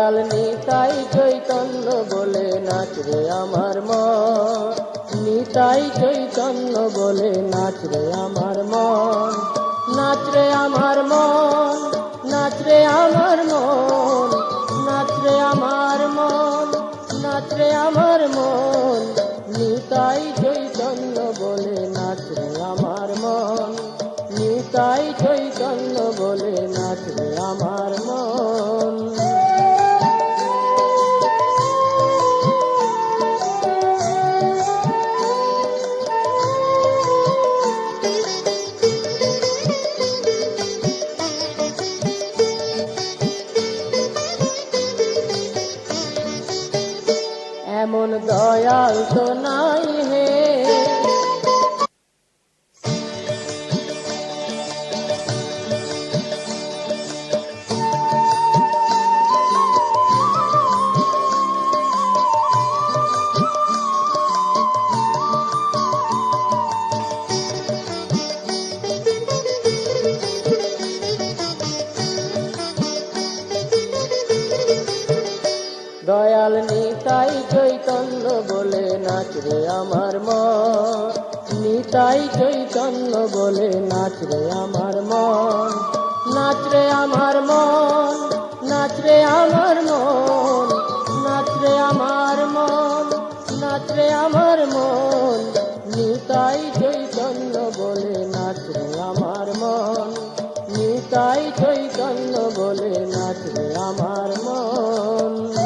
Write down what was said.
দয়াল নিতাই চৈতন্য বলে নাচ রে আমার মন, নিতাই চৈতন্য বলে নাচ রে আমার মন, নাচ রে আমার মন, নাচ রে আমার মন, নাচ রে আমার মন, নাচ রে আমার মন, নিতাই চৈতন্য বলে নাচ রে আমার মন, নিতাই চৈতন্য বলে নাচ রে আমার মন। এমন দয়াল তো নাই হে, দয়াল নিতাই চৈতন্য বলে নাচ রে আমার মন, নিতাই চৈতন্য বলে নাচ রে আমার মন, নাচ রে আমার মন, নাচ রে আমার মন, নাচ রে আমার মন, নাচ রে আমার মন, নিতাই চৈতন্য বলে নাচ রে আমার মন, নিতাই চৈতন্য বলে নাচ রে আমার মন।